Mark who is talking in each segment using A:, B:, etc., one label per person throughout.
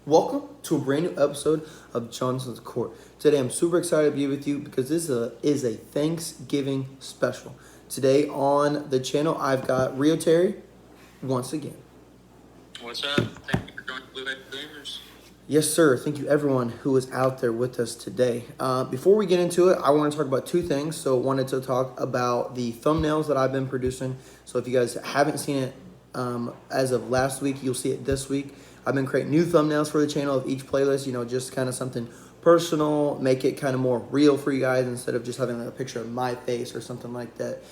A: Welcome to a brand new episode of Johnson's Court. Today I'm super excited to be with you because this is a Thanksgiving special. Today on the channel I've got Rio Terry once again.
B: What's up? Thank you for joining Blue Head Dreamers.
A: Yes, sir. Thank you, everyone who is out there with us today. Before we get into it, I want to talk about two things. So, I wanted to talk about the thumbnails that I've been producing. So, if you guys haven't seen it as of last week, you'll see it this week. I've been creating new thumbnails for the channel of each playlist. Just kind of something personal, make it kind of more real for you guys instead of just having like a picture of my face or something like that.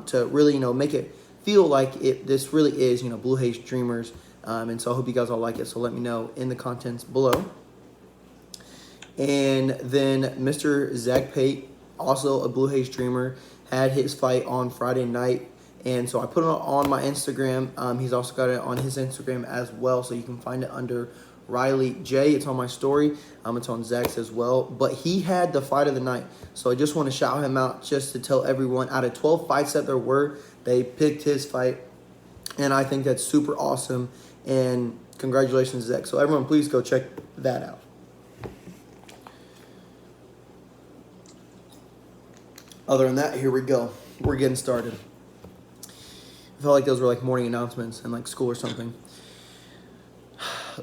A: To really, make it feel like this really is, Blue Haze Dreamers. And so I hope you guys all like it. So let me know in the contents below. And then Mr. Zach Pate, also a Blue Haze Dreamer, had his fight on Friday night. And so I put it on my Instagram. He's also got it on his Instagram as well. So you can find it under Riley J. It's on my story. It's on Zach's as well. But he had the fight of the night. So I just want to shout him out just to tell everyone out of 12 fights that there were, they picked his fight. And I think that's super awesome. And congratulations, Zach. So everyone, please go check that out. Other than that, here we go. We're getting started. I felt like those were like morning announcements in like school or something.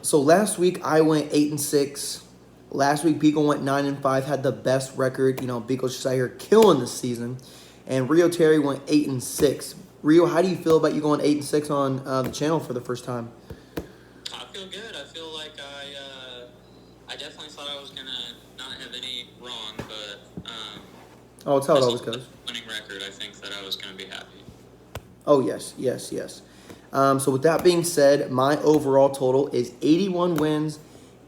A: So last week I went 8-6. Last week Beagle went 9-5, had the best record. Beagle's just out here killing this season. And Rio Terry went 8-6. Rio, how do you feel about you going 8-6 on the channel for the first time?
B: I feel good. I feel like I definitely thought I was gonna not have any wrong, but
A: Oh, it's how it always goes.
B: Winning record. I think that I was gonna be happy.
A: Oh yes. So with that being said, my overall total is 81 wins,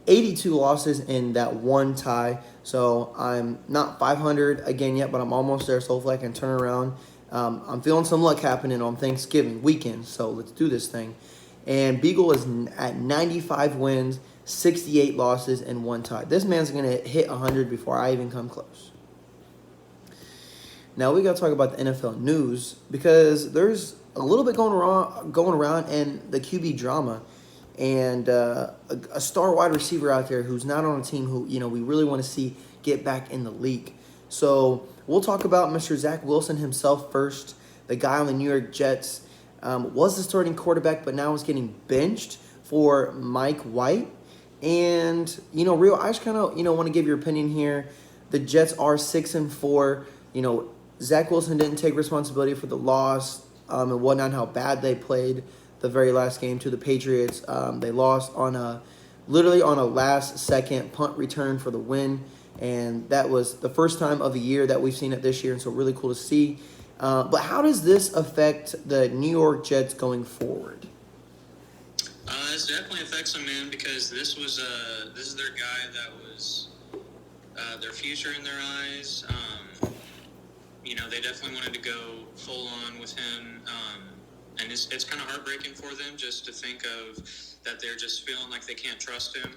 A: 82 losses, and that one tie. So I'm not 500 again yet, but I'm almost there. So hopefully I can turn around. I'm feeling some luck happening on Thanksgiving weekend, so let's do this thing. And Beagle is at 95 wins, 68 losses, and one tie. This man's going to hit 100 before I even come close. Now we got to talk about the NFL news because there's a little bit going around in the QB drama. And a star wide receiver out there who's not on a team who, we really want to see get back in the league. So we'll talk about Mr. Zach Wilson himself first, the guy on the New York Jets. Was the starting quarterback, but now is getting benched for Mike White. And, Rio, I just kind of, want to give your opinion here. The Jets are 6-4. Zach Wilson didn't take responsibility for the loss and whatnot, how bad they played the very last game to the Patriots. They lost literally on a last-second punt return for the win. And that was the first time of the year that we've seen it this year, and so really cool to see. But how does this affect the New York Jets going forward?
B: This definitely affects them, man, because this is their guy that was their future in their eyes. They definitely wanted to go full on with him, and it's kind of heartbreaking for them just to think of that they're just feeling like they can't trust him.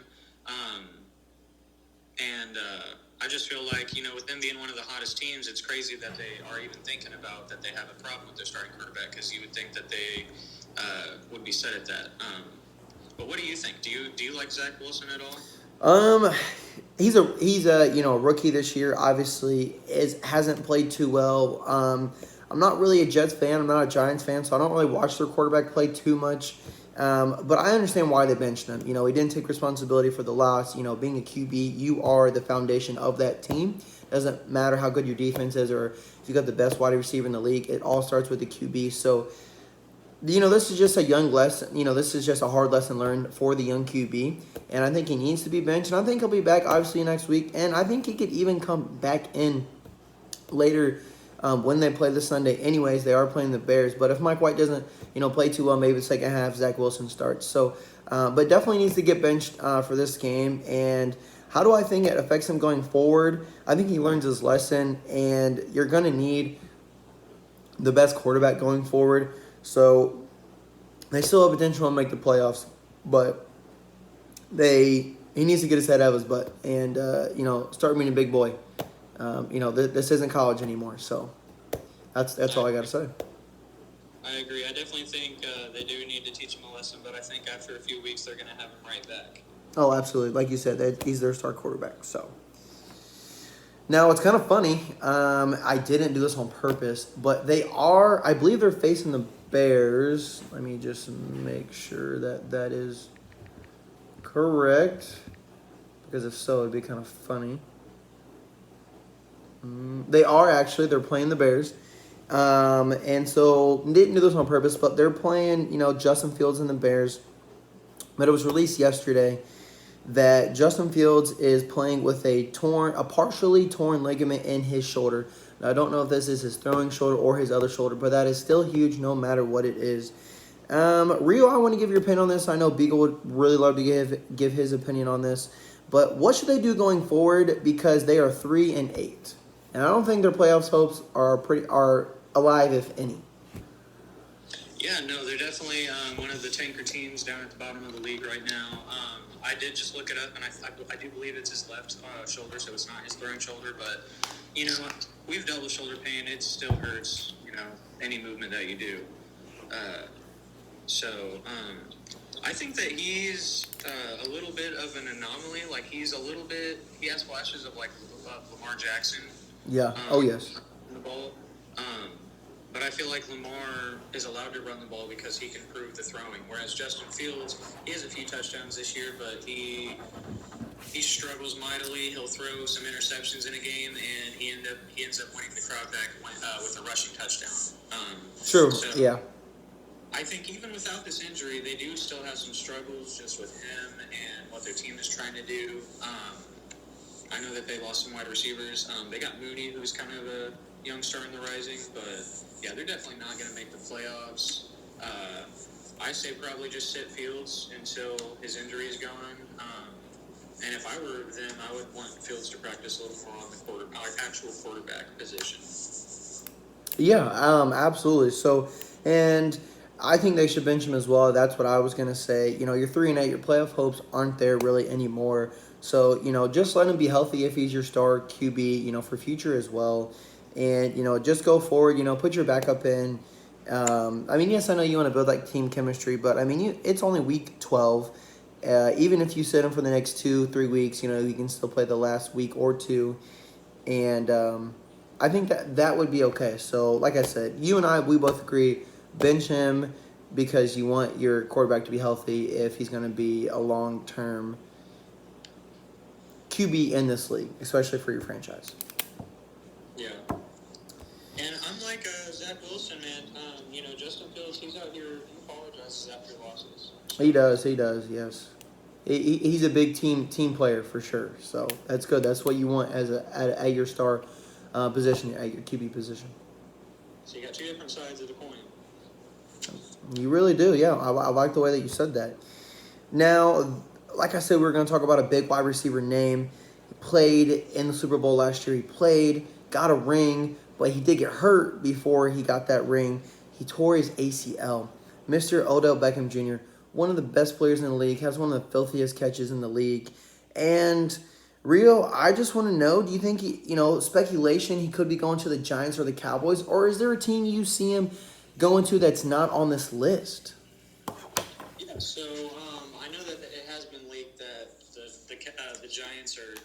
B: I just feel like, with them being one of the hottest teams, it's crazy that they are even thinking about that they have a problem with their starting quarterback, because you would think that they would be set at that. But what do you think? Do you like Zach Wilson at all?
A: He's a rookie this year. Obviously, hasn't played too well. I'm not really a Jets fan. I'm not a Giants fan, so I don't really watch their quarterback play too much. But I understand why they benched him. He didn't take responsibility for the loss. Being a QB, you are the foundation of that team. Doesn't matter how good your defense is or if you got the best wide receiver in the league. It all starts with the QB. So, this is just a young lesson. This is just a hard lesson learned for the young QB. And I think he needs to be benched. And I think he'll be back, obviously, next week. And I think he could even come back in later when they play this Sunday. Anyways, they are playing the Bears. But if Mike White doesn't, play too well, maybe the second half, Zach Wilson starts. So, but definitely needs to get benched for this game. And how do I think it affects him going forward? I think he learns his lesson. And you're going to need the best quarterback going forward. So they still have potential to make the playoffs, but he needs to get his head out of his butt and start being a big boy. This isn't college anymore, so that's all I got to say.
B: I agree. I definitely think they do need to teach him a lesson, but I think after a few weeks they're going to have him right back.
A: Oh, absolutely. Like you said, he's their star quarterback. So now it's kind of funny. I didn't do this on purpose, but I believe they're facing the Bears. Let me just make sure that that is correct, because if so, it'd be kind of funny. They are actually. They're playing the Bears. And so didn't do this on purpose, but they're playing, Justin Fields and the Bears. But it was released yesterday that Justin Fields is playing with a partially torn ligament in his shoulder. Now, I don't know if this is his throwing shoulder or his other shoulder, but that is still huge no matter what it is. Rio, I want to give your opinion on this. I know Beagle would really love to give his opinion on this. But what should they do going forward? Because they are 3-8, and I don't think their playoffs hopes are alive, if any.
B: Yeah, no, they're definitely one of the tanker teams down at the bottom of the league right now. I did just look it up, and I do believe it's his left shoulder, so it's not his throwing shoulder. But, we've dealt with shoulder pain. It still hurts, any movement that you do. I think that he's a little bit of an anomaly. Like, he has flashes of, Lamar Jackson.
A: Yeah. Oh, yes.
B: The ball. But I feel like Lamar is allowed to run the ball because he can prove the throwing. Whereas Justin Fields, he has a few touchdowns this year, but he struggles mightily. He'll throw some interceptions in a game, and he ends up winning the crowd back with a rushing touchdown.
A: True.
B: So
A: yeah.
B: I think even without this injury, they do still have some struggles just with him and what their team is trying to do. I know that they lost some wide receivers. They got Mooney, who's kind of a young star in the rising, but yeah, they're definitely not going to make the playoffs. I say probably just sit Fields until his injury is gone. And if I were them, I would want Fields to practice a little more on the actual quarterback position.
A: Yeah, absolutely. So, and I think they should bench him as well. That's what I was going to say. You're 3-8. Your playoff hopes aren't there really anymore. So, just let him be healthy if he's your star QB, for future as well. And, just go forward, put your backup in. Yes, I know you want to build, team chemistry, but, it's only week 12. Even if you sit him for the next 2-3 weeks, you can still play the last week or two. And I think that would be okay. So, like I said, you and we both agree, bench him because you want your quarterback to be healthy if he's going to be a long-term QB in this league, especially for your franchise.
B: Yeah. And unlike Zach Wilson, man, Justin Fields, he's out here, he apologizes after losses.
A: He does, yes. He's a big team player for sure. So that's good. That's what you want at your star position, at your QB position.
B: So you got two different sides of the coin.
A: You really do, yeah. I like the way that you said that. Now, like I said, we're going to talk about a big wide receiver name. He played in the Super Bowl last year. He got a ring, but he did get hurt before he got that ring. He tore his ACL. Mr. Odell Beckham Jr., one of the best players in the league, has one of the filthiest catches in the league. And Rio, I just want to know, do you think, speculation, he could be going to the Giants or the Cowboys, or is there a team you see him going to that's not on this list?
B: Yeah, so I know that it has been leaked that the Giants are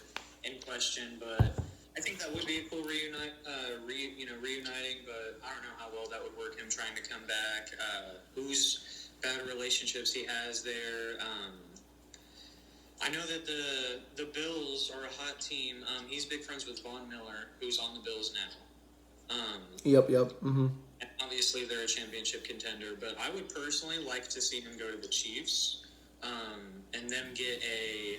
B: in question, but I think that would be a cool reuniting. But I don't know how well that would work. Him trying to come back, whose bad relationships he has there. I know that the Bills are a hot team. He's big friends with Von Miller, who's on the Bills now.
A: Yep. Mm-hmm.
B: And obviously, they're a championship contender, but I would personally like to see him go to the Chiefs, and them get a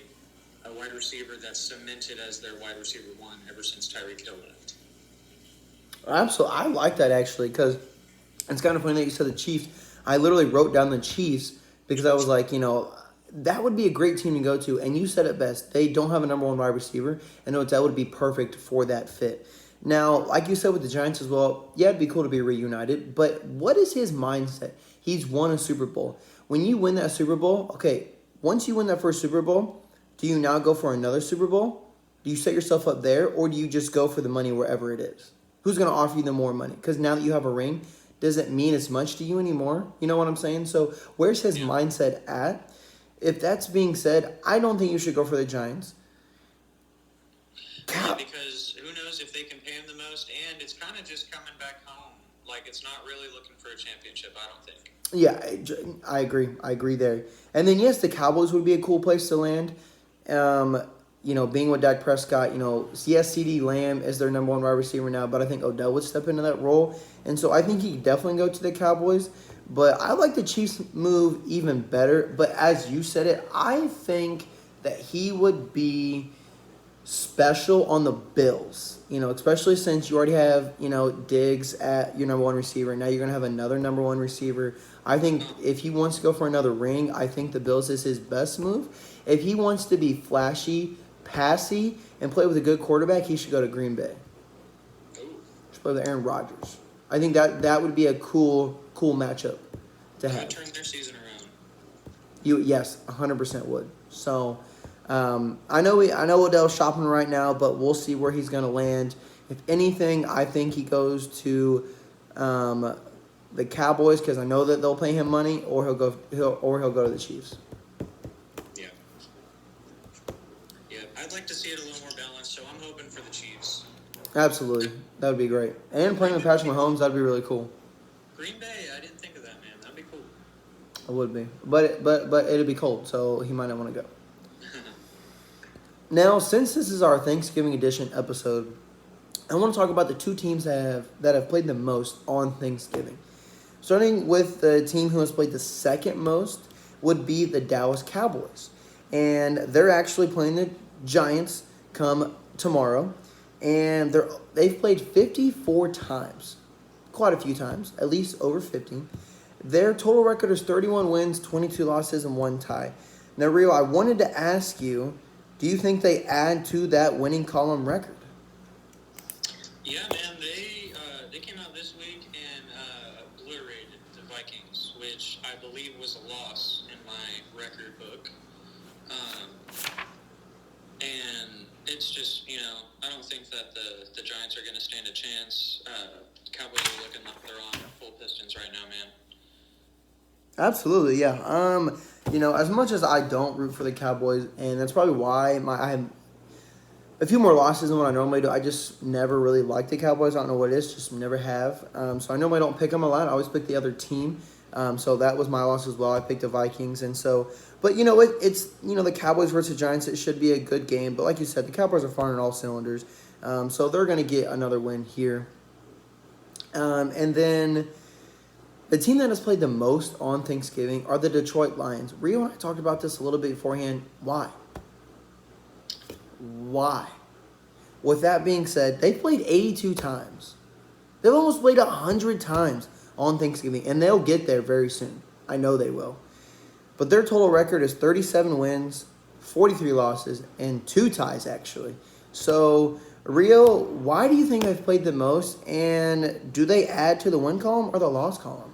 B: wide receiver that's cemented as their wide receiver one ever since Tyreek Hill left.
A: Absolutely. I like that, actually, because it's kind of funny that you said the Chiefs. I literally wrote down the Chiefs because I was like, that would be a great team to go to. And you said it best. They don't have a number one wide receiver, and that would be perfect for that fit. Now, like you said with the Giants as well, yeah, it'd be cool to be reunited, but what is his mindset? He's won a Super Bowl. When you win that Super Bowl, okay, once you win that first Super Bowl, do you now go for another Super Bowl? Do you set yourself up there, or do you just go for the money wherever it is? Who's going to offer you the more money? Because now that you have a ring, does it mean as much to you anymore? You know what I'm saying? So where's his mindset at? if that's being said, I don't think you should go for the Giants.
B: Yeah, because who knows if they can pay him the most, and it's kind of just coming back home. Like, it's not really looking for a championship, I don't think.
A: Yeah, I agree. I agree there. And then, yes, the Cowboys would be a cool place to land. Being with Dak Prescott, yes, CeeDee Lamb is their number one wide receiver now, but I think Odell would step into that role. And so I think he could definitely go to the Cowboys. But I like the Chiefs move even better. But as you said it, I think that he would be special on the Bills, especially since you already have, Diggs at your number one receiver. Now you're going to have another number one receiver. I think if he wants to go for another ring, I think the Bills is his best move. If he wants to be flashy, passy, and play with a good quarterback, he should go to Green Bay. Should play with Aaron Rodgers. I think that would be a cool matchup to have.
B: Turn their season around.
A: Yes, 100% would. So I know Odell's shopping right now, but we'll see where he's going to land. If anything, I think he goes to the Cowboys because I know that they'll pay him money, or he'll go to the Chiefs.
B: Yeah, I'd like to see it a little more balanced, so I'm hoping for the Chiefs.
A: Absolutely, that would be great. And playing with Patrick Mahomes, that'd be really cool.
B: Green Bay, I didn't think of that, man. That'd be cool.
A: It would be, but it'd be cold, so he might not want to go. Now, since this is our Thanksgiving edition episode, I want to talk about the two teams that have played the most on Thanksgiving. Starting with the team who has played the second most would be the Dallas Cowboys. And they're actually playing the Giants come tomorrow. And they've played 54 times. Quite a few times, at least over 50. Their total record is 31 wins, 22 losses, and 1 tie. Now, Rio, I wanted to ask you, do you think they add to that winning column record?
B: Yeah, man, they came out this week and obliterated the Vikings, which I believe was a loss in my record book. And it's just, I don't think that the Giants are going to stand a chance. Cowboys are looking like they're on full pistons right now, man.
A: Absolutely, yeah. As much as I don't root for the Cowboys, and that's probably why I have a few more losses than what I normally do. I just never really liked the Cowboys. I don't know what it is, just never have. So I normally don't pick them a lot. I always pick the other team. So that was my loss as well. I picked the Vikings, and so. But it's the Cowboys versus Giants. It should be a good game. But like you said, the Cowboys are firing all cylinders. So they're going to get another win here. And then the team that has played the most on Thanksgiving are the Detroit Lions. Rio and I talked about this a little bit beforehand. Why? With that being said, they played 82 times. They've almost played 100 times on Thanksgiving, and they'll get there very soon. I know they will. But their total record is 37 wins, 43 losses, and 2 ties, actually. So, Rio, why do you think they've played the most, and do they add to the win column or the loss column?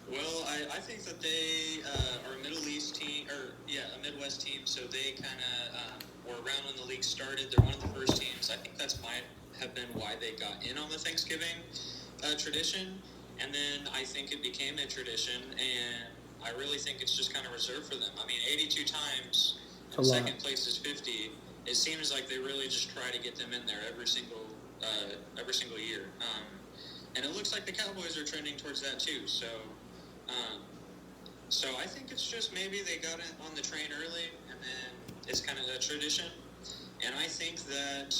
B: Well, I think that they are a Middle East team, a Midwest team, so they kind of were around when the league started. They're one of the first teams. I think that's might have been why they got in on the Thanksgiving tradition, and then I think it became a tradition, and I really think it's just kind of reserved for them. I mean, 82 times, and second place is 50. It seems like they really just try to get them in there every single year. And it looks like the Cowboys are trending towards that too. So I think it's just maybe they got on the train early, and then it's kind of a tradition. And I think that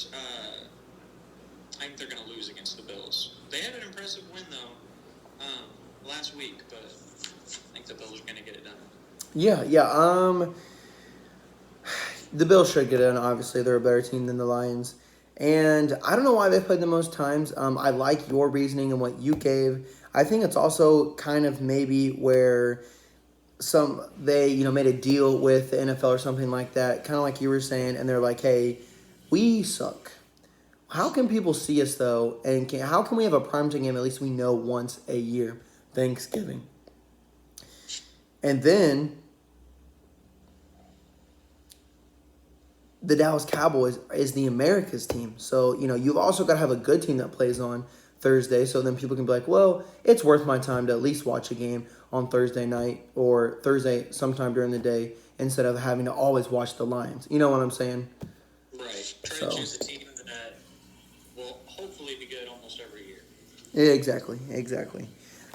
B: they're going to lose against the Bills. They had an impressive win though last week, but I think the Bills are going to get it done.
A: Yeah. The Bills should get it done. Obviously, they're a better team than the Lions. And I don't know why they played the most times. I like your reasoning and what you gave. I think it's also kind of maybe where they made a deal with the NFL or something like that, kind of like you were saying, and they're like, hey, we suck. How can people see us, though, and how can we have a primetime game at least we know once a year, Thanksgiving? And then the Dallas Cowboys is the America's team. So, you've also got to have a good team that plays on Thursday. So then people can be like, well, it's worth my time to at least watch a game. on Thursday night or Thursday sometime during the day instead of having to always watch the Lions. You know what I'm saying?
B: Right. Try
A: So.
B: to choose a team that will hopefully be good almost every year.
A: Yeah, exactly.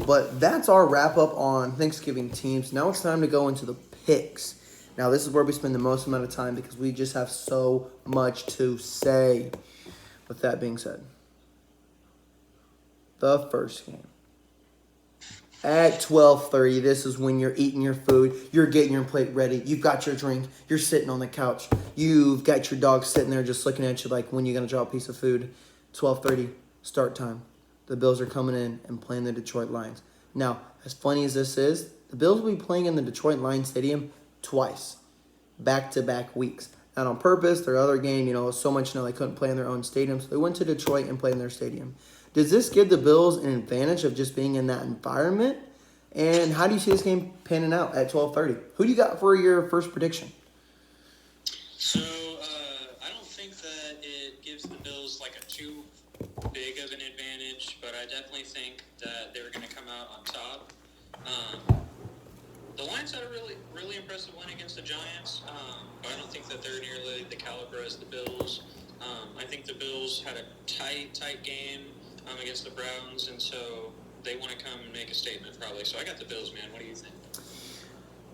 A: But that's our wrap up on Thanksgiving teams. Now it's time to go into the picks. Now this is where we spend the most amount of time because we just have so much to say. With that being said, the first game at 12:30. This is when you're eating your food, you're getting your plate ready, you've got your drink, you're sitting on the couch, you've got your dog sitting there just looking at you like when you're gonna drop a piece of food. 12:30 start time. The Bills are coming in and playing the Detroit Lions. Now, as funny as this is, the Bills will be playing in the Detroit Lions Stadium twice, back-to-back weeks. Not on purpose. Their other game, so much they couldn't play in their own stadium, so they went to Detroit and played in their stadium. Does this give the Bills an advantage of just being in that environment? And how do you see this game panning out at 12:30? Who do you got for your first prediction?
B: So, I don't think that it gives the Bills like a too big of an advantage, but I definitely think that they're going to come out on top. The Lions had a really impressive win against the Giants, but I don't think that they're nearly the caliber as the Bills. I think the Bills had a tight game against the Browns, and so they want to come and make a statement probably. So I got the Bills, man. What do you think?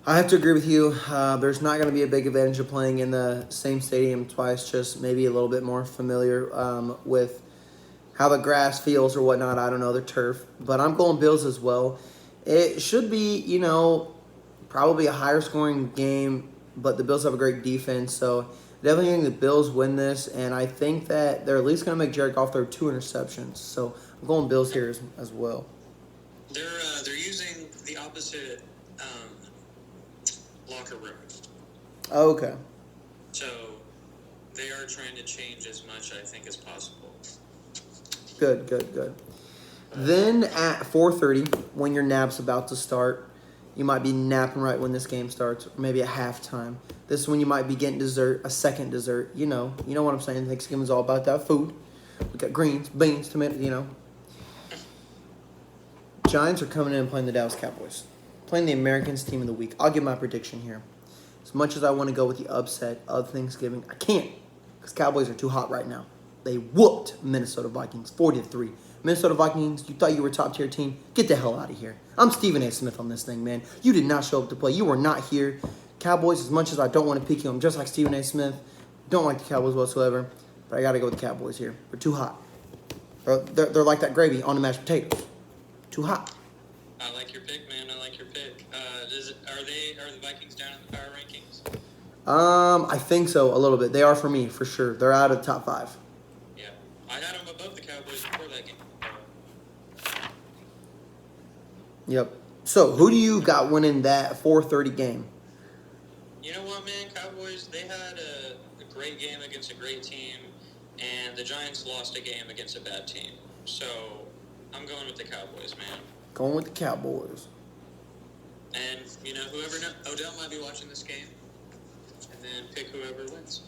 A: I have to agree with you. There's not going to be a big advantage of playing in the same stadium twice, just maybe a little bit more familiar with how the grass feels or whatnot. I don't know, the turf. But I'm going Bills as well. It should be, probably a higher scoring game, but the Bills have a great defense. So definitely think the Bills win this, and I think that they're at least going to make Jared Goff throw 2 interceptions. So I'm going Bills here as well.
B: They're using the opposite locker room.
A: Oh, okay.
B: So they are trying to change as much, I think, as possible.
A: Good. Then at 4:30, when your nap's about to start, you might be napping right when this game starts, or maybe at halftime. This is when you might be getting dessert, a second dessert. You know what I'm saying. Thanksgiving's all about that food. We got greens, beans, tomatoes, Giants are coming in and playing the Dallas Cowboys. Playing the Americans team of the week. I'll give my prediction here. As much as I want to go with the upset of Thanksgiving, I can't. Because Cowboys are too hot right now. They whooped Minnesota Vikings 40-3. Minnesota Vikings, you thought you were a top-tier team? Get the hell out of here. I'm Stephen A. Smith on this thing, man. You did not show up to play. You were not here. Cowboys, as much as I don't want to pick you, I'm just like Stephen A. Smith. Don't like the Cowboys whatsoever. But I got to go with the Cowboys here. They're too hot. They're like that gravy on the mashed potatoes. Too hot.
B: I like your pick, man. I like your pick. Are the Vikings down in the power rankings?
A: I think so, a little bit. They are for me, for sure. They're out of the top 5.
B: Yeah. I had them above the Cowboys before that game.
A: Yep. So, who do you got winning that 4:30 game?
B: You know what, man? Cowboys, they had a great game against a great team, and the Giants lost a game against a bad team. So, I'm going with the Cowboys, man.
A: Going with the Cowboys.
B: And, Odell might be watching this game, and then pick whoever wins.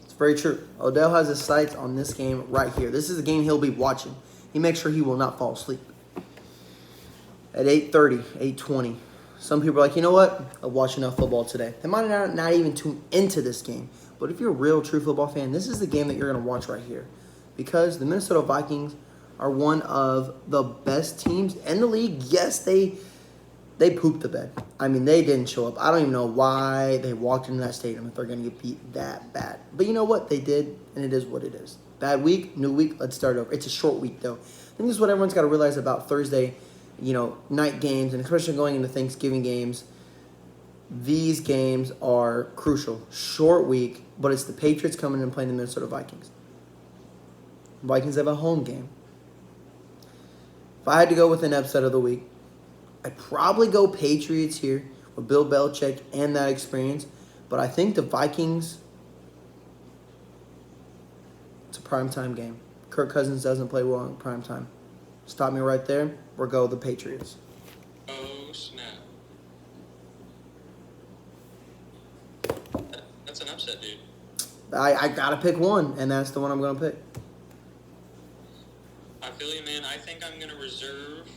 A: It's very true. Odell has his sights on this game right here. This is a game he'll be watching. He makes sure he will not fall asleep. At 8:30, 8:20. Some people are like, you know what? I've watched enough football today. They might not even tune into this game. But if you're a real, true football fan, this is the game that you're going to watch right here. Because the Minnesota Vikings are one of the best teams in the league. Yes, they pooped the bed. I mean, they didn't show up. I don't even know why they walked into that stadium if they're going to get beat that bad. But you know what? They did, and it is what it is. Bad week, new week, let's start over. It's a short week, though. I think this is what everyone's got to realize about Thursday, night games, and especially going into Thanksgiving games. These games are crucial. Short week, but it's the Patriots coming and playing the Minnesota Vikings. Vikings have a home game. If I had to go with an upset of the week, I'd probably go Patriots here with Bill Belichick and that experience. But I think the Vikings, it's a primetime game. Kirk Cousins doesn't play well in primetime. Stop me right there. We'll go the Patriots.
B: Oh, snap. That's an upset, dude.
A: I got to pick one, and that's the one I'm going to pick.
B: I feel you, man. I think I'm going to reserve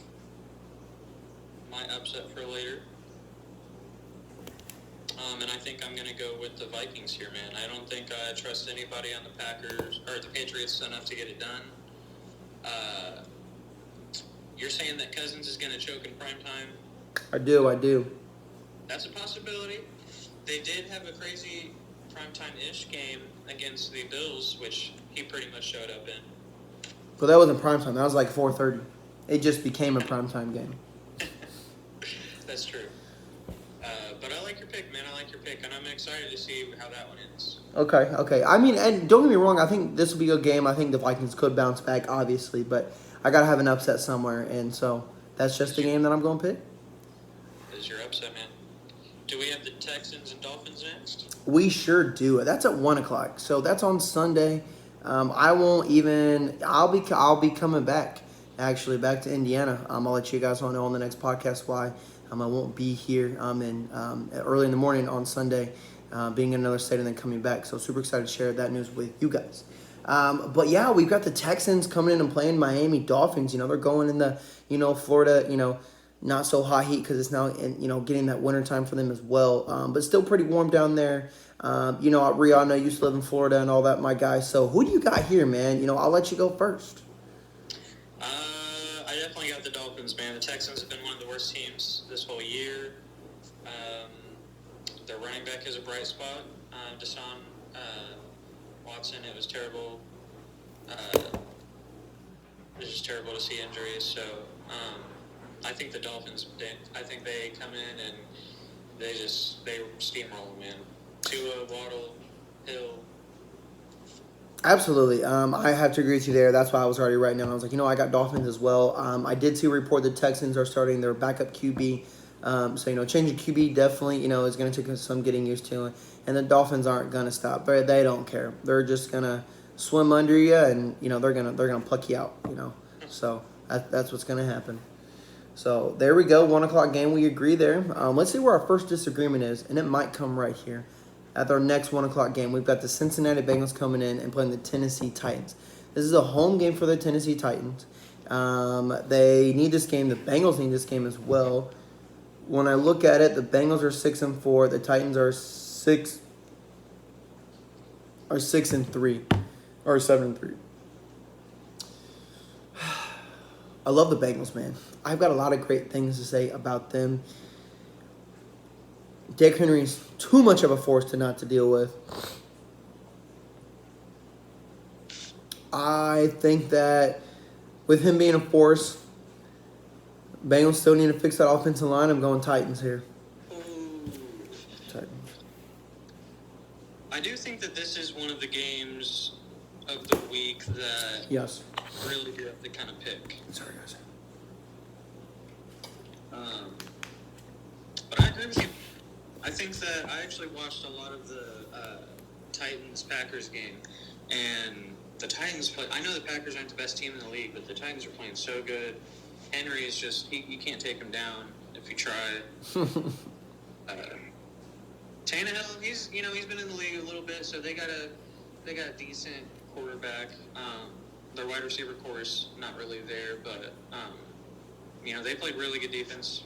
B: my upset for later. And I think I'm going to go with the Vikings here, man. I don't think I trust anybody on the Packers or the Patriots enough to get it done. You're saying that Cousins is going to choke in prime time?
A: I do.
B: That's a possibility. They did have a crazy primetime-ish game against the Bills, which he pretty much showed up in.
A: But that wasn't primetime. That was like 4:30. It just became a primetime game.
B: That's true. But I like your pick, man. I like your pick, and I'm excited to see how that one ends.
A: Okay. I mean, and don't get me wrong. I think this will be a game. I think the Vikings could bounce back, obviously, but I gotta have an upset somewhere, and so that's just the game that I'm going to pick.
B: This is your upset, man. Do we have the Texans and Dolphins next?
A: We sure do. That's at 1:00, so that's on Sunday. I won't even. I'll be coming back. Actually, back to Indiana. I'll let you guys all know on the next podcast why. I won't be here. Early in the morning on Sunday, being in another state and then coming back. So super excited to share that news with you guys. But yeah, we've got the Texans coming in and playing Miami Dolphins. They're going in the Florida. Not so hot heat because it's now getting that winter time for them as well. But still pretty warm down there. Rihanna used to live in Florida and all that, my guy. So who do you got here, man? I'll let you go first.
B: I definitely got the Dolphins, man. The Texans have been one of the worst teams this whole year. Their running back is a bright spot. Deshaun Watson, it was terrible. It was just terrible to see injuries. So I think the Dolphins, I think they come in and they steamroll, man. Tua, Waddle, Hill.
A: Absolutely. I have to agree with you there. That's why I was already writing down. I was like, I got Dolphins as well. I did see a report the Texans are starting their backup QB. So, changing QB definitely, is going to take some getting used to. And the Dolphins aren't going to stop. But they don't care. They're just going to swim under you and, they're going to pluck you out, So that's what's going to happen. So there we go. 1:00 game. We agree there. Let's see where our first disagreement is. And it might come right here. At our next 1:00 game, we've got the Cincinnati Bengals coming in and playing the Tennessee Titans. This is a home game for the Tennessee Titans. They need this game. The Bengals need this game as well. When I look at it, the Bengals are 6-4. The Titans are 6-3 or 7-3. I love the Bengals, man. I've got a lot of great things to say about them. Derrick Henry's too much of a force not to deal with. I think that with him being a force, Bengals still need to fix that offensive line. I'm going Titans here. Titans.
B: I do think that this is one of the games of the week that really do have to kind of pick.
A: Sorry, guys.
B: But I agree with you. I think that I actually watched a lot of the Titans-Packers game, and the Titans play. I know the Packers aren't the best team in the league, but the Titans are playing so good. Henry is just you can't take him down if you try. Tannehill, he's been in the league a little bit, so they got a decent quarterback. Their wide receiver core is not really there, but they played really good defense.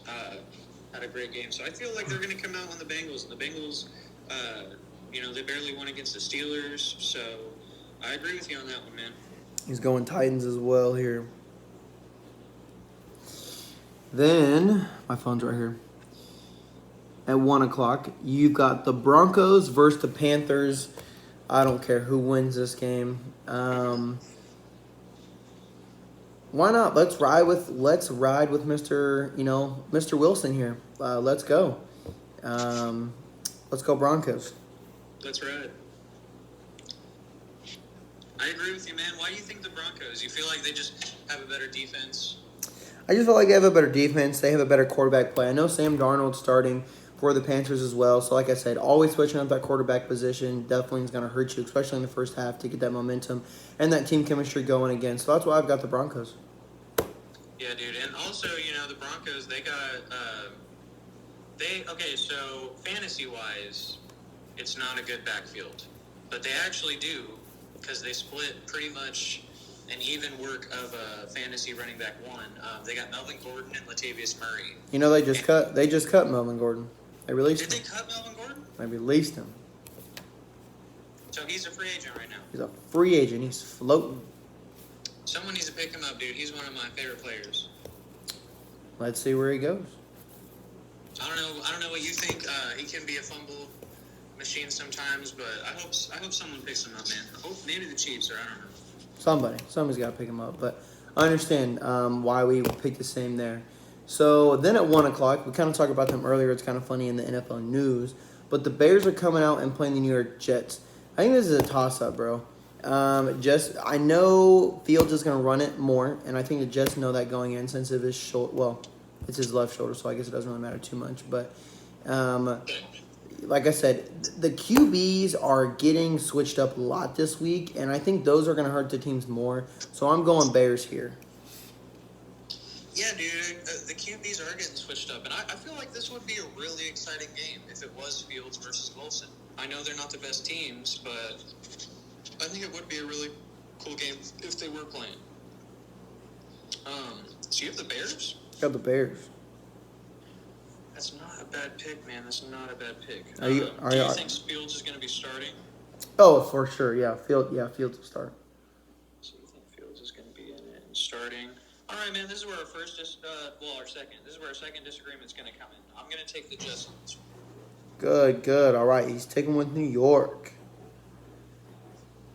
B: Had a great game, so I feel like they're going to come out on the Bengals. And the Bengals, they barely won against the Steelers, so I agree with you on that one, man.
A: He's going Titans as well here. Then, my phone's right here. At 1:00, you've got the Broncos versus the Panthers. I don't care who wins this game. Why not? Let's ride with Mr. Wilson here. Let's go. Let's go Broncos.
B: Let's ride. I agree with you, man. Why do you think the Broncos? You feel like they just have a better defense?
A: I just feel like they have a better defense. They have a better quarterback play. I know Sam Darnold's starting for the Panthers as well. So, like I said, always switching up that quarterback position definitely is going to hurt you, especially in the first half, to get that momentum and that team chemistry going again. So that's why I've got the Broncos.
B: Yeah, dude. And also, the Broncos, they got so fantasy-wise, it's not a good backfield. But they actually do, because they split pretty much an even work of a fantasy running back one. They got Melvin Gordon and Latavius Murray.
A: You know, they just cut Melvin Gordon. They released
B: Did
A: him.
B: they cut Melvin Gordon?
A: They released him.
B: So he's a free agent right now.
A: He's a free agent. He's floating.
B: Someone needs to pick him up, dude. He's one of my favorite players.
A: Let's see where he goes.
B: I don't know what you think. He can be a fumble machine sometimes, but I hope someone picks him up, man. I hope maybe the Chiefs, or I don't know.
A: Somebody's got to pick him up. But I understand why we picked the same there. So then at 1 o'clock, we kind of talked about them earlier. It's kind of funny in the NFL news. But the Bears are coming out and playing the New York Jets. I think this is a toss-up, bro. I know Fields is going to run it more, and I think the Jets know that going in since of his shoulder. Well, it's his left shoulder, so I guess it doesn't really matter too much. But like I said, the QBs are getting switched up a lot this week, and I think those are going to hurt the teams more. So I'm going Bears here.
B: Yeah, dude, the QBs are getting switched up, and I feel like this would be a really exciting game if it was Fields versus Wilson. I know they're not the best teams, but I think it would be a really cool game if they were playing. So you have the Bears?
A: Got the Bears.
B: That's not a bad pick, man. That's not a bad pick.
A: Do you
B: think Fields is going to be starting?
A: Oh, for sure. Yeah, Fields will start.
B: So you think Fields is going to be in it and starting? All right, man. This is where our second. This is where our second disagreement's going to come in. I'm going to take the Jets on this one.
A: Good. All right, he's taking with New York.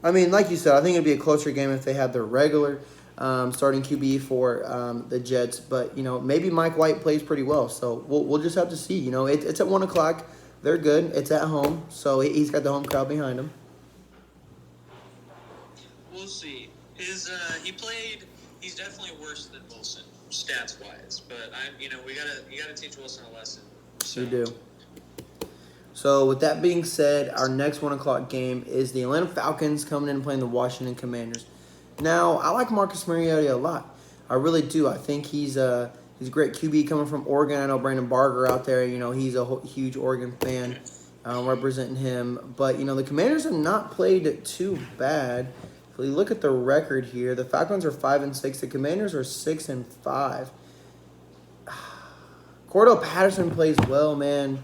A: I mean, like you said, I think it'd be a closer game if they had their regular starting QB for the Jets. But, maybe Mike White plays pretty well. So we'll just have to see. It's at 1 o'clock. They're good. It's at home. So he's got the home crowd behind him.
B: We'll see. He's definitely worse than Wilson, stats-wise. But, you got to teach Wilson a lesson. So.
A: You do. So, with that being said, our next 1 o'clock game is the Atlanta Falcons coming in and playing the Washington Commanders. Now, I like Marcus Mariota a lot. I really do. I think he's a great QB coming from Oregon. I know Brandon Barger out there. He's a huge Oregon fan representing him. But, the Commanders have not played too bad. If we look at the record here, the Falcons are 5-6. The Commanders are 6-5. Cordell Patterson plays well, man.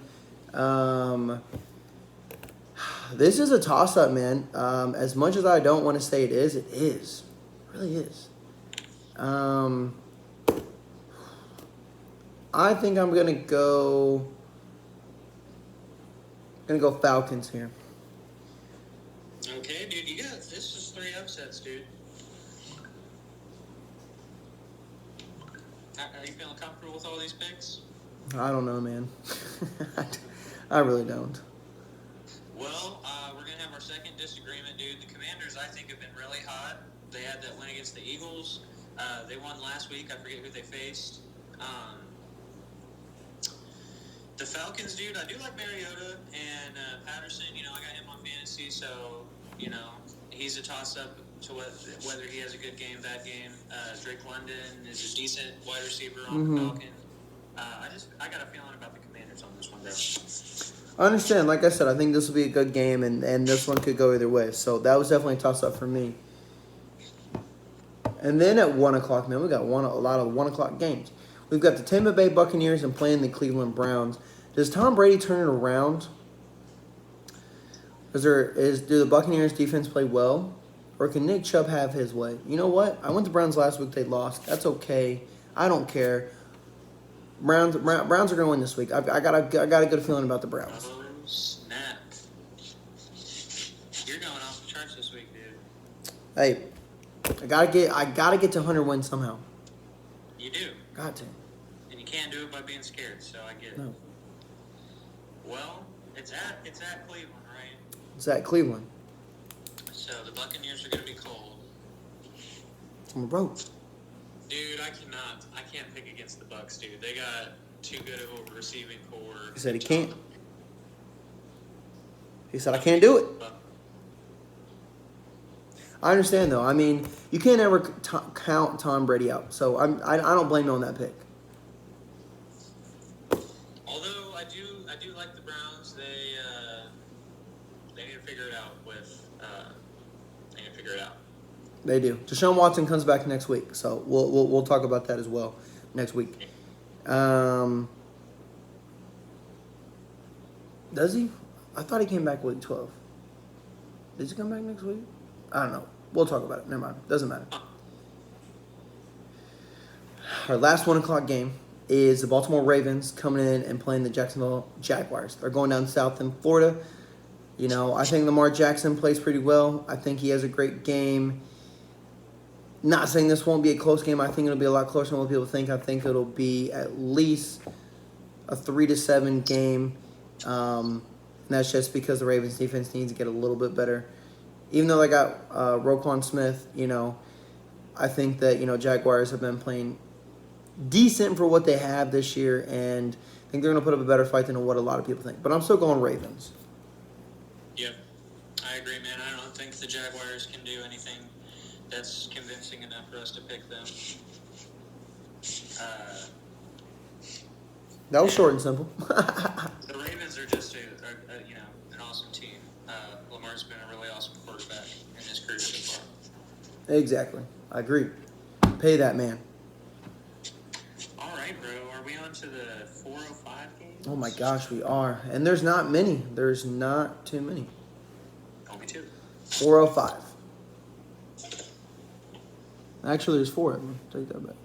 A: This is a toss-up, man. As much as I don't want to say it is. It really is. I think I'm gonna go Falcons here.
B: Okay, dude. This is 3 upsets, dude. Are you feeling comfortable with all these picks?
A: I don't know, man. I really don't.
B: Well, we're going to have our second disagreement, dude. The Commanders, I think, have been really hot. They had that win against the Eagles. They won last week. I forget who they faced. The Falcons, dude, I do like Mariota and Patterson. I got him on fantasy, so, he's a toss-up to whether he has a good game, bad game. Drake London is a decent wide receiver on the Falcons. I got a feeling about the Commanders on this one, bro.
A: I understand. Like I said, I think this will be a good game, and this one could go either way. So that was definitely a toss-up for me. And then at 1 o'clock, man, we got a lot of 1 o'clock games. We've got the Tampa Bay Buccaneers and playing the Cleveland Browns. Does Tom Brady turn it around? Do the Buccaneers defense play well? Or can Nick Chubb have his way? You know what? I went to Browns last week. They lost. That's okay. I don't care. Browns are going to win this week. I got a good feeling about the Browns.
B: Oh, snap. You're going off the charts this week, dude.
A: Hey, I gotta get to 100 wins somehow.
B: You do.
A: Got to.
B: And you can't do it by being scared, so I get it.
A: No.
B: Well, it's at Cleveland, right?
A: It's at Cleveland.
B: So the Buccaneers are going to be cold.
A: It's on the road.
B: Dude, I can't pick against the Bucks, dude. They got too good of a receiving core.
A: He said he can't. He said I can't do it. I understand though. I mean, you can't ever count Tom Brady out. So I don't blame you on that pick.
B: Although I do like the Browns. They need to figure it out
A: They do. Deshaun Watson comes back next week, so we'll talk about that as well next week. Does he? I thought he came back week 12. Does he come back next week? I don't know. We'll talk about it. Never mind. Doesn't matter. Our last 1 o'clock game is the Baltimore Ravens coming in and playing the Jacksonville Jaguars. They're going down south in Florida. You know, I think Lamar Jackson plays pretty well. I think he has a great game. Not saying this won't be a close game. I think it'll be a lot closer than what people think. I think it'll be at least a 3-7 game. And that's just because the Ravens defense needs to get a little bit better. Even though they got Roquan Smith, you know, I think that, you know, Jaguars have been playing decent for what they have this year, and I think they're going to put up a better fight than what a lot of people think. But I'm still going Ravens.
B: Yep, I agree, man. I don't think the Jaguars can do anything that's convincing enough for us to pick them.
A: That was short and simple.
B: The Ravens are just you know, an awesome team. Lamar's been a really awesome quarterback in his career so far.
A: Exactly. I agree. Pay that man.
B: All right, bro. Are we on to the 4:05 game?
A: Oh my gosh, we are. And there's not many. There's not too many.
B: Only 2.
A: 4:05. Actually, there's 4 of them. Take that back.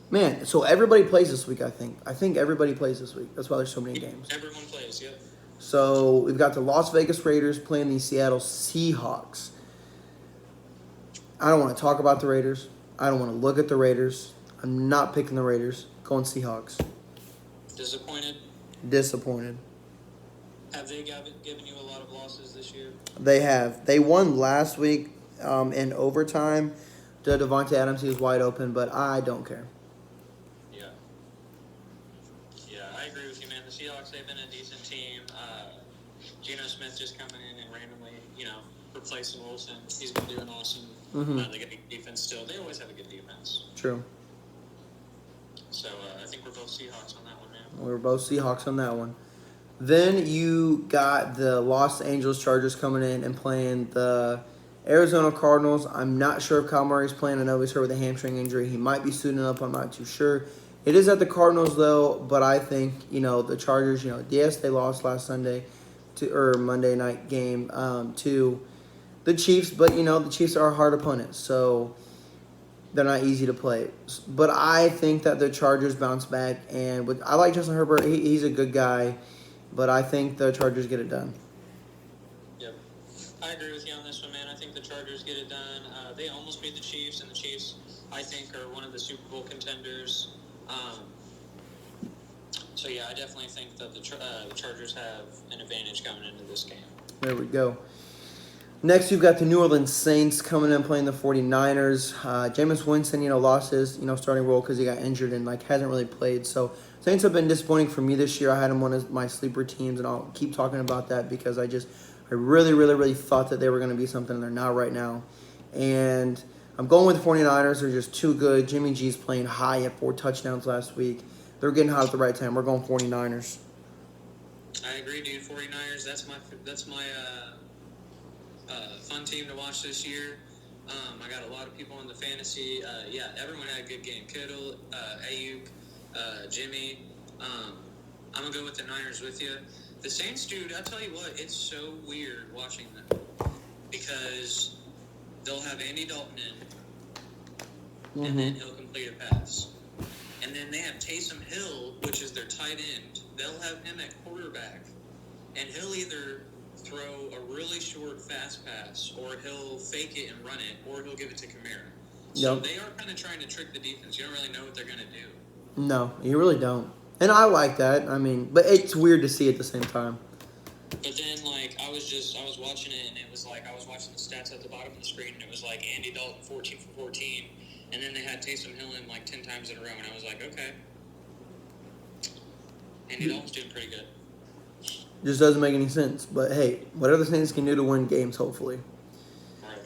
A: Man, so everybody plays this week, I think. I think everybody plays this week. That's why there's so many games.
B: Everyone plays, yep.
A: So we've got the Las Vegas Raiders playing the Seattle Seahawks. I don't want to talk about the Raiders. I don't want to look at the Raiders. I'm not picking the Raiders. Going Seahawks.
B: Disappointed?
A: Disappointed.
B: Have they given you a lot of losses this year?
A: They have. They won last week in overtime. To Devontae Adams, he was wide open, but I don't care.
B: Yeah, I agree with you, man. The Seahawks, they've been a decent team. Geno Smith just coming in and randomly, you know, replacing Wilson. He's been doing awesome.
A: Mm-hmm.
B: They got a good defense still. They always have a good defense.
A: True.
B: So I think we're both Seahawks on that one, man.
A: We were both Seahawks on that one. Then you got the Los Angeles Chargers coming in and playing the Arizona Cardinals. I'm not sure if Kyle Murray's playing. I know he's hurt with a hamstring injury. He might be suiting up. I'm not too sure. It is at the Cardinals, though, but I think, you know, the Chargers, you know, yes, they lost last Sunday or Monday night game to the Chiefs, but, you know, the Chiefs are a hard opponent, so they're not easy to play. But I think that the Chargers bounce back, and I like Justin Herbert. He's a good guy, but I think the Chargers get it done.
B: Yep. I agree with you on this one, man. I think the Chargers get it done. They almost beat the Chiefs, and the Chiefs, I think, are one of the Super Bowl contenders. So, yeah, I definitely think that the Chargers have an advantage coming into this game.
A: There we go. Next, you've got the New Orleans Saints coming in playing the 49ers. Jameis Winston, you know, lost his, you know, starting role because he got injured and, like, hasn't really played. So, Saints have been disappointing for me this year. I had them one of my sleeper teams, and I'll keep talking about that because I really, really, really thought that they were going to be something, and they're not right now. And I'm going with the 49ers. They're just too good. Jimmy G's playing high at 4 touchdowns last week. They're getting hot at the right time. We're going 49ers.
B: I agree, dude. 49ers, that's my fun team to watch this year. I got a lot of people in the fantasy. Yeah, everyone had a good game. Kittle, Ayuk, Jimmy. I'm going to go with the Niners with you. The Saints, dude, I'll tell you what, it's so weird watching them because they'll have Andy Dalton in, and then he'll complete a pass. And then they have Taysom Hill, which is their tight end. They'll have him at quarterback, and he'll either throw a really short, fast pass, or he'll fake it and run it, or he'll give it to Kamara. So they are kind of trying to trick the defense. You don't really know what they're going to do.
A: No, you really don't. And I like that. I mean, but it's weird to see at the same time.
B: But then, like, I was watching it, and it was like, I was watching the stats at the bottom of the screen, and it was like Andy Dalton 14 for 14, and then they had Taysom Hill in like 10 times in a row, and I was like, okay. Andy Dalton's doing pretty good.
A: Just doesn't make any sense. But hey, whatever the Saints can do to win games, hopefully.
B: Right.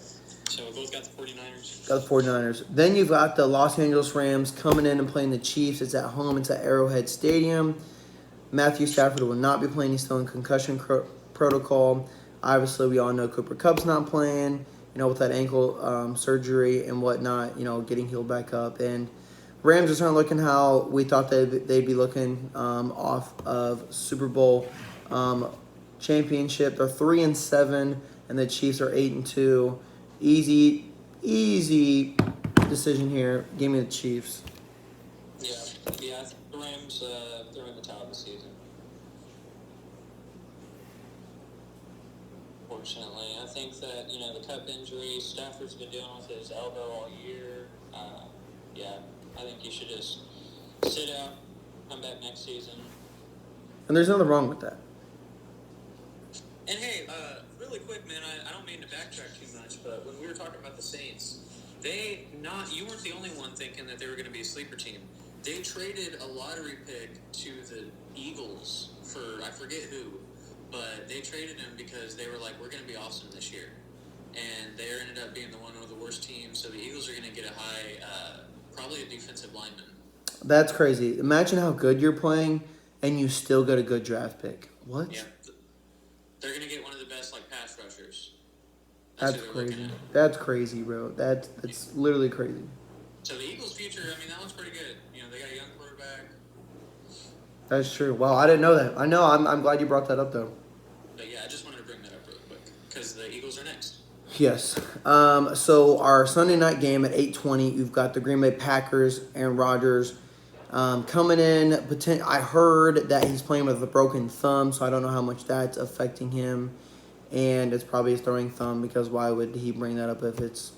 B: So we both got the 49ers.
A: Got the 49ers. Then you've got the Los Angeles Rams coming in and playing the Chiefs. It's at home. It's at Arrowhead Stadium. Matthew Stafford will not be playing. He's still in concussion protocol. Obviously, we all know Cooper Kupp's not playing. with that ankle surgery and whatnot, getting healed back up. And Rams just aren't looking how we thought they'd be looking off of Super Bowl championship. They're 3-7, and the Chiefs are 8-2. Easy decision here. Give me the Chiefs.
C: Yeah. I think the Rams they're in the top of the season. Fortunately, I think that the Cup injury, Stafford's been dealing with his elbow all year. I think he should just sit out, come back next season.
A: And there's nothing wrong with that.
C: And hey, really quick, man, I don't mean to backtrack too much, but when we were talking about the Saints, you weren't the only one thinking that they were going to be a sleeper team. They traded a lottery pick to the Eagles for, I forget who, but they traded him because they were like, we're going to be awesome this year. And they ended up being one of the worst teams, so the Eagles are going to get a high, probably a defensive lineman.
A: That's crazy. Imagine how good you're playing, and you still get a good draft pick. What?
C: Yeah. They're going to get one of the best, pass rushers.
A: That's crazy. That's crazy, bro. That's literally crazy.
C: So the Eagles' future, that looks pretty good. They got a young quarterback.
A: That's true. Wow, I didn't know that. I know. I'm glad you brought that up, though.
C: But yeah, I just wanted to bring that up real quick because the Eagles are next.
A: Yes. So our Sunday night game at 8:20, you've got the Green Bay Packers, Aaron Rodgers coming in. I heard that he's playing with a broken thumb, so I don't know how much that's affecting him. And it's probably his throwing thumb, because why would he bring that up if it's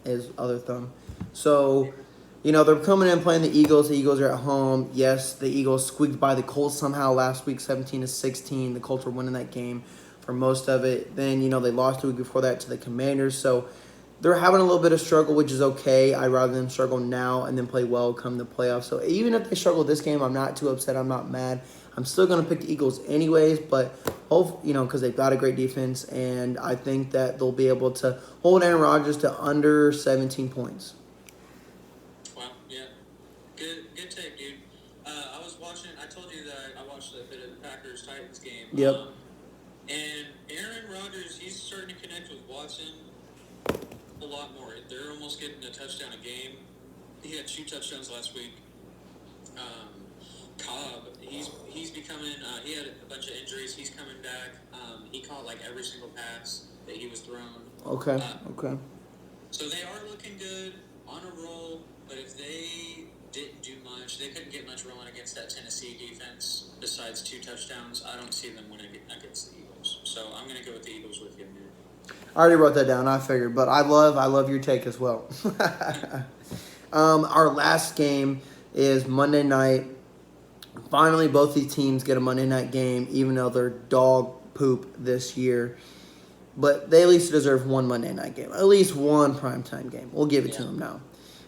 A: his other thumb? So, they're coming in playing the Eagles. The Eagles are at home. Yes, the Eagles squeaked by the Colts somehow last week, 17-16. The Colts were winning that game for most of it. Then, they lost the week before that to the Commanders. So they're having a little bit of struggle, which is okay. I'd rather them struggle now and then play well come the playoffs. So even if they struggle this game, I'm not too upset. I'm not mad. I'm still going to pick the Eagles anyways, but because they've got a great defense, and I think that they'll be able to hold Aaron Rodgers to under 17 points.
C: Wow, yeah. Good take, dude. I was watching, I told you that I watched a bit of the Packers-Titans game.
A: Yep.
C: And Aaron Rodgers, he's starting to connect with Watson a lot more. They're almost getting a touchdown a game. He had 2 touchdowns last week. Cobb, he's becoming. He had a bunch of injuries. He's coming back. He caught every single pass that he was thrown.
A: Okay.
C: So they are looking good, on a roll. But if they didn't do much, they couldn't get much rolling against that Tennessee defense. Besides 2 touchdowns, I don't see them winning against the Eagles. So I'm going to go with the Eagles with you, man.
A: I already wrote that down. I figured, but I love your take as well. Our last game is Monday night. Finally, both these teams get a Monday night game, even though they're dog poop this year. But they at least deserve one Monday night game, at least one primetime game. We'll give it to them now.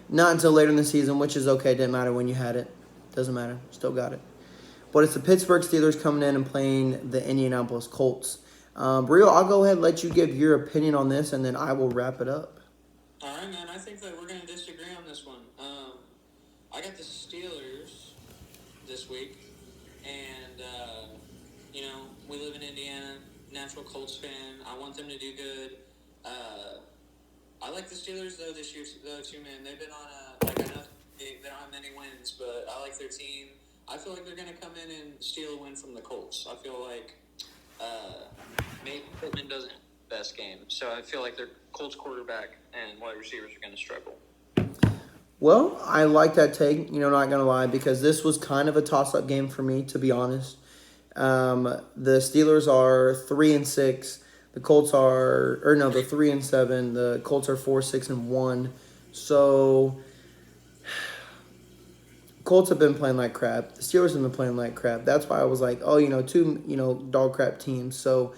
A: Not until later in the season, which is okay. Didn't matter when you had it. Doesn't matter. Still got it. But it's the Pittsburgh Steelers coming in and playing the Indianapolis Colts. Brio, I'll go ahead and let you give your opinion on this, and then I will wrap it up.
C: All right, man. I think that we're going to disagree on this one. I got the Steelers this week, and we live in Indiana. Natural Colts fan. I want them to do good. I like the Steelers though this year too, man. They've been on I know they don't have many wins, but I like their team. I feel like they're going to come in and steal a win from the Colts. I feel like maybe Pittman doesn't have the best game, so I feel like their Colts quarterback and wide receivers are going to struggle.
A: Well, I like that take, not going to lie, because this was kind of a toss-up game for me, to be honest. The Steelers are 3-6. The Colts are, they're 3-7. The Colts are 4-6-1. So, Colts have been playing like crap. The Steelers have been playing like crap. That's why I was like, two, dog crap teams. So,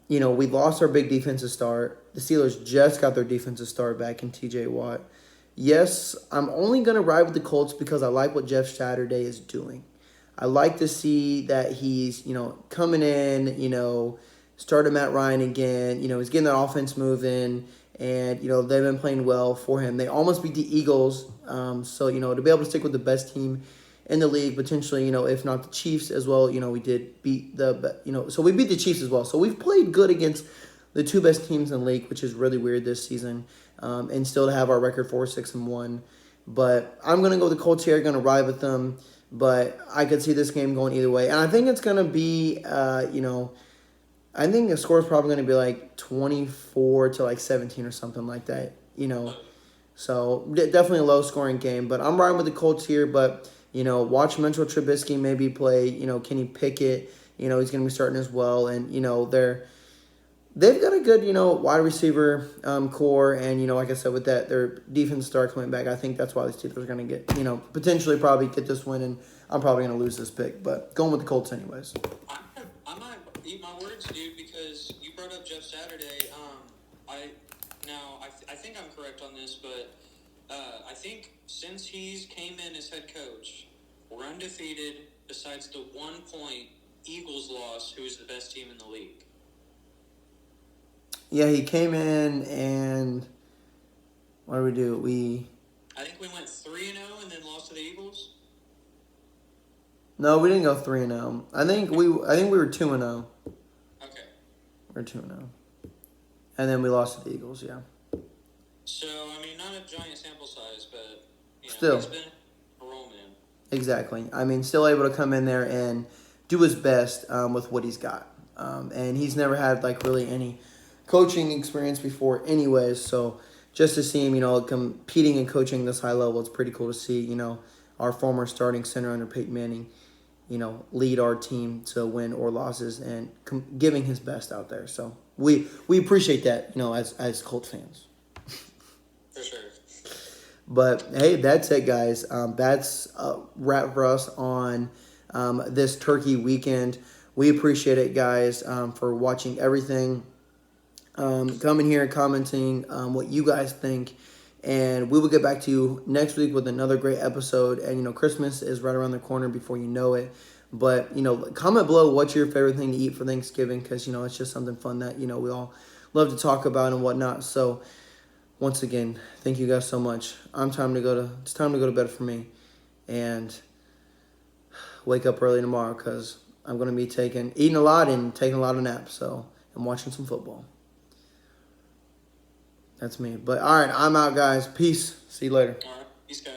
A: we lost our big defensive start. The Steelers just got their defensive start back in T.J. Watt. Yes, I'm only going to ride with the Colts because I like what Jeff Saturday is doing. I like to see that he's, coming in, starting Matt Ryan again. He's getting that offense moving, and, they've been playing well for him. They almost beat the Eagles, so, to be able to stick with the best team in the league, potentially, if not the Chiefs as well, we did beat so we beat the Chiefs as well. So we've played good against the two best teams in the league, which is really weird this season, and still to have our record 4-6-1. But I'm going to go with the Colts here, going to ride with them. But I could see this game going either way. And I think it's going to be, I think the score is probably going to be like 24 to like 17 or something like that, So definitely a low-scoring game. But I'm riding with the Colts here. But, watch Mitchell Trubisky maybe play, Kenny Pickett. He's going to be starting as well. And, they've got a good, wide receiver core. And, like I said, with that, their defense star coming back, I think that's why the Steelers are going to get, potentially probably get this win. And I'm probably going to lose this pick. But going with the Colts anyways.
C: I might eat my words, dude, because you brought up Jeff Saturday. I think I'm correct on this, but I think since he's came in as head coach, we're undefeated besides the 1 point Eagles loss, who is the best team in the league.
A: Yeah, he came in and what did we do?
C: I think we went 3-0 and then lost to the Eagles.
A: No, we didn't go 3-0. I think we were 2-0.
C: Okay.
A: We're 2-0. And then we lost to the Eagles, yeah.
C: So, not a giant sample size, but
A: Still.
C: He's been a role man.
A: Exactly. Still able to come in there and do his best with what he's got. And he's never had really any coaching experience before anyways, so just to see him, competing and coaching this high level, it's pretty cool to see, our former starting center under Peyton Manning, lead our team to win or losses and giving his best out there. So we appreciate that, as Colts fans.
C: For sure.
A: But, hey, that's it, guys. That's a wrap for us on this Turkey weekend. We appreciate it, guys, for watching everything. Coming here and commenting what you guys think. And we will get back to you next week with another great episode. And, Christmas is right around the corner before you know it. But, comment below what's your favorite thing to eat for Thanksgiving because, it's just something fun that, we all love to talk about and whatnot. So, once again, thank you guys so much. It's time to go to bed for me and wake up early tomorrow because I'm going to be eating a lot and taking a lot of naps. So, I'm watching some football. That's me. But, all right, I'm out, guys. Peace. See you later.
C: All right. Peace, guys.